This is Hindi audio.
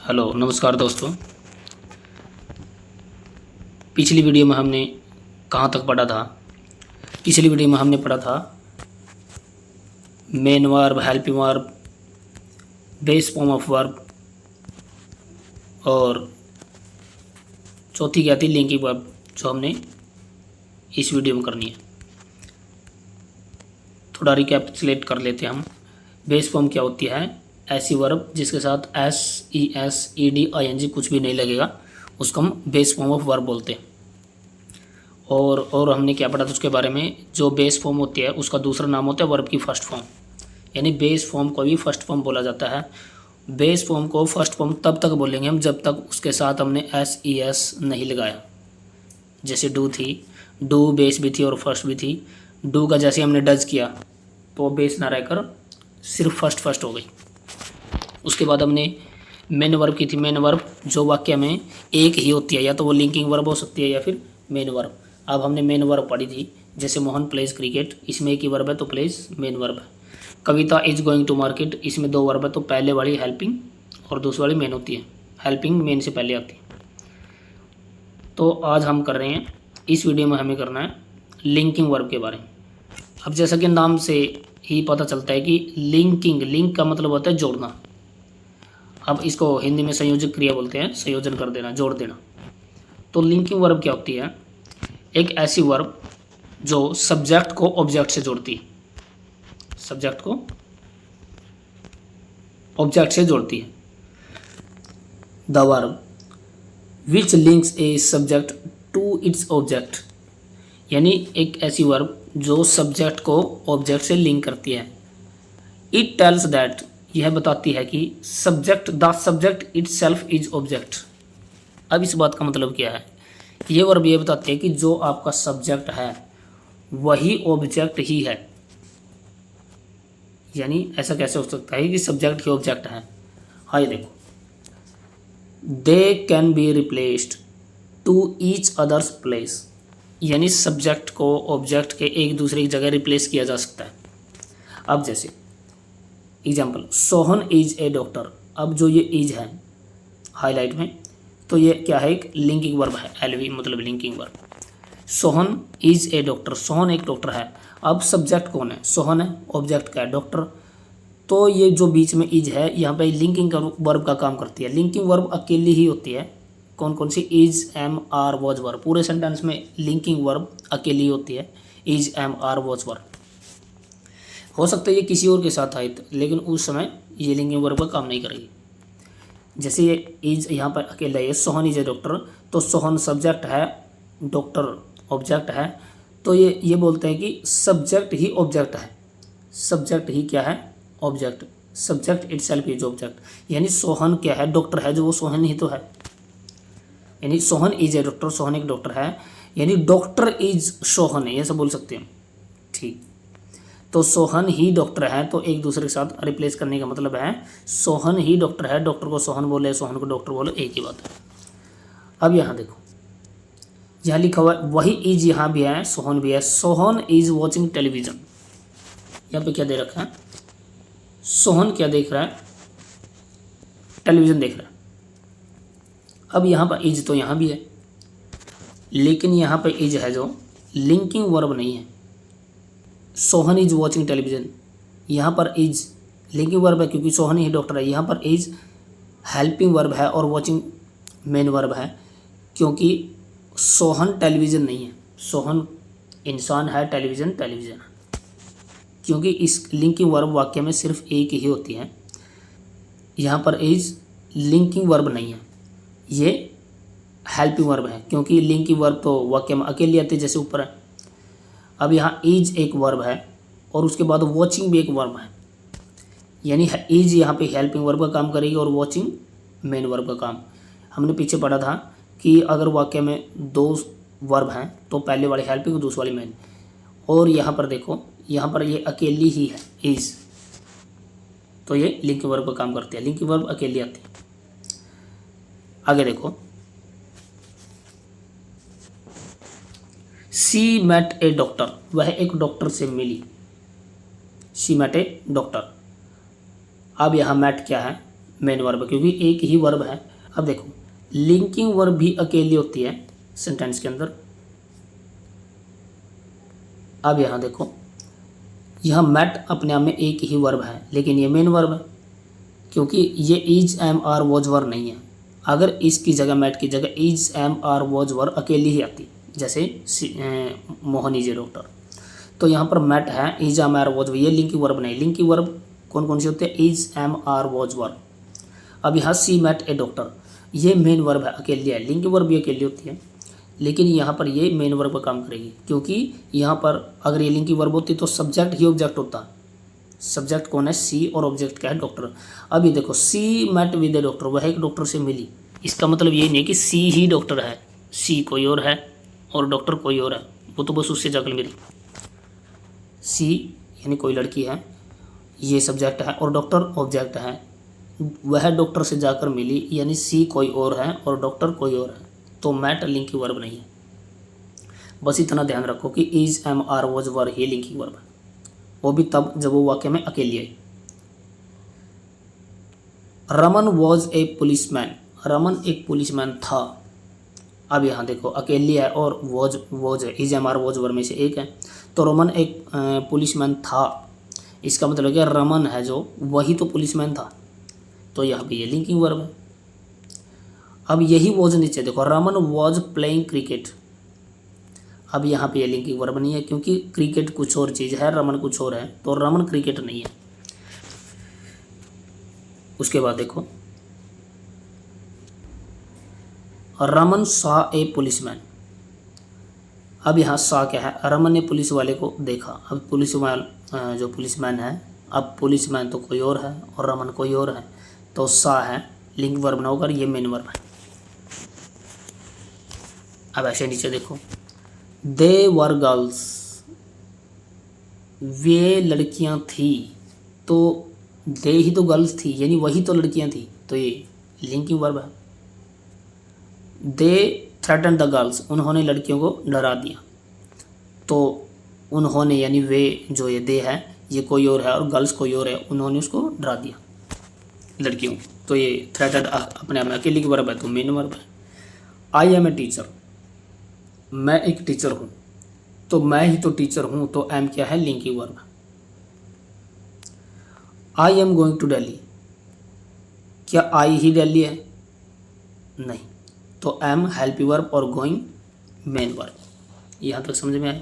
हेलो नमस्कार दोस्तों। पिछली वीडियो में हमने कहाँ तक पढ़ा था? पिछली वीडियो में हमने पढ़ा था main verb, helping verb, base form of verb और चौथी क्या थी? लिंकिंग वर्ब, जो हमने इस वीडियो में करनी है। थोड़ा रिकैपिचुलेट कर लेते हैं हम। बेस फॉर्म क्या होती है? ऐसी वर्ब जिसके साथ S, E S, E D, I N G कुछ भी नहीं लगेगा, उसको हम बेस फॉर्म ऑफ वर्ब बोलते हैं। और हमने क्या पढ़ा था उसके बारे में? जो बेस फॉर्म होती है उसका दूसरा नाम होता है वर्ब की फर्स्ट फॉर्म, यानी बेस फॉर्म को भी फर्स्ट फॉर्म बोला जाता है। बेस फॉर्म को फर्स्ट फॉर्म तब तक बोलेंगे हम जब तक उसके साथ हमने एस, ई एस नहीं लगाया। जैसे डू थी, डू बेस भी थी और फर्स्ट भी थी। डू का जैसे हमने डज किया तो बेस ना रहकर सिर्फ फर्स्ट हो गई। उसके बाद हमने मेन वर्ब की थी। मेन वर्ब जो वाक्य में एक ही होती है, या तो वो लिंकिंग वर्ब हो सकती है या फिर मेन वर्ब। अब हमने मेन वर्ब पढ़ी थी, जैसे मोहन प्लेज क्रिकेट, इसमें एक ही वर्ब है तो प्लेज मेन वर्ब है। कविता इज गोइंग टू मार्केट, इसमें दो वर्ब है तो पहले वाली हेल्पिंग और दूसरी वाली मेन होती है। हेल्पिंग मेन से पहले आती है। तो आज हम कर रहे हैं, इस वीडियो में हमें करना है लिंकिंग वर्ब के बारे में। अब जैसा कि नाम से ही पता चलता है कि लिंकिंग, लिंक का मतलब होता है जोड़ना। अब इसको हिंदी में संयोजक क्रिया बोलते हैं, संयोजन कर देना, जोड़ देना। तो लिंकिंग वर्ब क्या होती है? एक ऐसी वर्ब जो सब्जेक्ट को ऑब्जेक्ट से जोड़ती है, सब्जेक्ट को ऑब्जेक्ट से जोड़ती है। The verb which links a subject to its object, यानी एक ऐसी वर्ब जो सब्जेक्ट को ऑब्जेक्ट से लिंक करती है। इट टेल्स दैट, यह बताती है कि subject, the subject it self is object. अब इस बात का मतलब क्या है? ये वर्ब ये बताती है कि जो आपका सब्जेक्ट है वही ऑब्जेक्ट ही है। यानी ऐसा कैसे हो सकता है कि सब्जेक्ट ही ऑब्जेक्ट है? हाँ, ये देखो, they can be replaced to each others place, यानी सब्जेक्ट को ऑब्जेक्ट के एक दूसरे की जगह रिप्लेस किया जा सकता है। अब जैसे example, Sohan is a doctor. अब जो ये इज है हाईलाइट में, तो ये क्या है? एक लिंकिंग वर्ब है। एलवी मतलब linking verb. Sohan is a doctor, Sohan एक डॉक्टर है। अब सब्जेक्ट कौन है? सोहन है, ऑब्जेक्ट का है डॉक्टर। तो ये जो बीच में इज है, यहाँ पे लिंकिंग वर्ब का काम करती है। लिंकिंग वर्ब अकेली ही होती है। कौन कौन सी? Is, am, are, was verb. पूरे सेंटेंस में लिंकिंग वर्ब अकेली होती है, is, am, are, was verb. हो सकता है ये किसी और के साथ आए, लेकिन उस समय ये लिंकिंग वर्ब का काम नहीं करेगी। जैसे ये इज यहाँ पर अकेला है, सोहन इज ए डॉक्टर, तो सोहन सब्जेक्ट है, डॉक्टर ऑब्जेक्ट है। तो ये बोलते हैं कि सब्जेक्ट ही ऑब्जेक्ट है। सब्जेक्ट ही क्या है? Object. Subject itself is object, यानी सोहन क्या है? डॉक्टर है, जो वो सोहन ही तो है। यानी Sohan is a doctor, Sohan एक डॉक्टर है, यानी डॉक्टर इज सोहन, ये सब बोल सकते हैं। ठीक, तो सोहन ही डॉक्टर है, तो एक दूसरे के साथ रिप्लेस करने का मतलब है सोहन ही डॉक्टर है। डॉक्टर को सोहन बोले, सोहन को डॉक्टर बोले, एक ही बात है। अब यहाँ देखो, यहाँ लिखा हुआ है वही इज, यहाँ भी है, सोहन भी है। Sohan is watching television. यहाँ पे क्या दे रखा है? सोहन क्या देख रहा है? टेलीविजन देख रहा है। अब यहाँ पर इज तो यहाँ भी है, लेकिन यहाँ पर इज है जो लिंकिंग वर्ब नहीं है। सोहन इज वॉचिंग टेलीविजन, यहाँ पर इज लिंकिंग वर्ब है क्योंकि सोहन ही डॉक्टर है। यहाँ पर इज हेल्पिंग वर्ब है और वॉचिंग मेन वर्ब है, क्योंकि सोहन टेलीविज़न नहीं है। सोहन इंसान है, टेलीविज़न टेलीविज़न है। क्योंकि इस लिंकिंग वर्ब वाक्य में सिर्फ एक ही होती है। यहाँ पर इज लिंकिंग वर्ब नहीं है, ये हेल्पिंग वर्ब है, क्योंकि लिंकिंग वर्ब तो वाक्य में अकेली आती है, जैसे ऊपर है। अब यहाँ इज एक वर्ब है और उसके बाद वॉचिंग भी एक वर्ब है, यानी इज यहाँ पे हेल्पिंग वर्ब का काम करेगी और वॉचिंग मेन वर्ब का काम। हमने पीछे पढ़ा था कि अगर वाक्य में दो वर्ब हैं तो पहले वाली हेल्पिंग और दूसरी वाली मेन। और यहाँ पर देखो, यहाँ पर ये अकेली ही है इज, तो ये लिंकिंग वर्ब का काम करती है। लिंकिंग वर्ब अकेली आती है। आगे देखो, शी मेट ए डॉक्टर, वह एक डॉक्टर से मिली। She met a doctor. अब यहाँ मेट क्या है? मेन वर्ब, क्योंकि एक ही वर्ब है। अब देखो लिंकिंग वर्ब भी अकेली होती है सेंटेंस के अंदर। अब यहाँ देखो, यह मेट अपने आप में एक ही वर्ब है, लेकिन ये मेन वर्ब है, क्योंकि ये is am are was were नहीं है। अगर इसकी जगह मेट की जगह is am are was were अकेली ही आती, जैसे मोहन इज ए डॉक्टर, तो यहाँ पर मेट है, इज एम आर वॉज, ये लिंकिंग वर्ब नहीं। लिंकिंग वर्ब कौन कौन सी होते हैं? Is am are was were. अब यहाँ सी मेट ए डॉक्टर, ये मेन वर्ब है, अकेली है। लिंकिंग वर्ब भी अकेली होती है, लेकिन यहाँ पर ये मेन वर्ब का काम करेगी, क्योंकि यहाँ पर अगर ये लिंकिंग वर्ब होती तो सब्जेक्ट ही ऑब्जेक्ट होता। सब्जेक्ट कौन है? सी, और ऑब्जेक्ट क्या है? डॉक्टर। अब ये देखो, she met with a doctor, वह एक डॉक्टर से मिली। इसका मतलब ये नहीं है कि सी ही डॉक्टर है, सी कोई और है और डॉक्टर कोई और है, वो तो बस उससे जाकर मिली। सी यानी कोई लड़की है, ये सब्जेक्ट है, और डॉक्टर ऑब्जेक्ट है। वह डॉक्टर से जाकर मिली, यानी सी कोई और है और डॉक्टर कोई और है, तो मैट लिंकिंग वर्ब नहीं है। बस इतना ध्यान रखो कि is am are was verb ही लिंकिंग वर्ब है, वो भी तब जब वो वाक्य में अकेली आई। Raman was a policeman, Raman एक पुलिसमैन था। अब यहाँ देखो अकेली है और वॉज है, is am are was were में से एक है, तो रमन एक पुलिसमैन था। इसका मतलब क्या? रमन है जो, वही तो पुलिसमैन था, तो यहाँ पे ये लिंकिंग वर्ब है। अब यही वॉज नीचे देखो, रमन वॉज प्लेइंग क्रिकेट। अब यहाँ पे ये लिंकिंग वर्ब नहीं है, क्योंकि क्रिकेट कुछ और चीज़ है, रमन कुछ और है, तो रमन क्रिकेट नहीं है। उसके बाद देखो, रमन सॉ ए पुलिसमैन। अब यहाँ सॉ क्या है? रमन ने पुलिस वाले को देखा। अब पुलिस वाला जो पुलिसमैन है, अब पुलिसमैन तो कोई और है और रमन कोई और है, तो सॉ है, लिंक वर्ब ना होकर ये मेन वर्ब है। अब ऐसे नीचे देखो, दे वर गर्ल्स, वे लड़कियां थी, तो दे ही तो गर्ल्स थी, यानी वही तो लड़कियां थी, तो ये लिंकिंग वर्ब है। दे थ्रेटन द गर्ल्स, उन्होंने लड़कियों को डरा दिया, तो उन्होंने यानी वे, जो ये दे है ये कोई और है और गर्ल्स कोई और है, उन्होंने उसको डरा दिया लड़कियों, तो ये थ्रेटन अपने आप में अकेली की वर्ब है, तो मेन वर्ब है। आई एम ए टीचर, मैं एक टीचर हूँ, तो मैं ही तो टीचर हूँ, तो एम क्या है? Linking verb. I am going to Delhi, क्या आई ही दिल्ली है? नहीं, तो एम हेल्प वर्ब और गोइंग मेन वर्ब। यहाँ तक समझ में आया?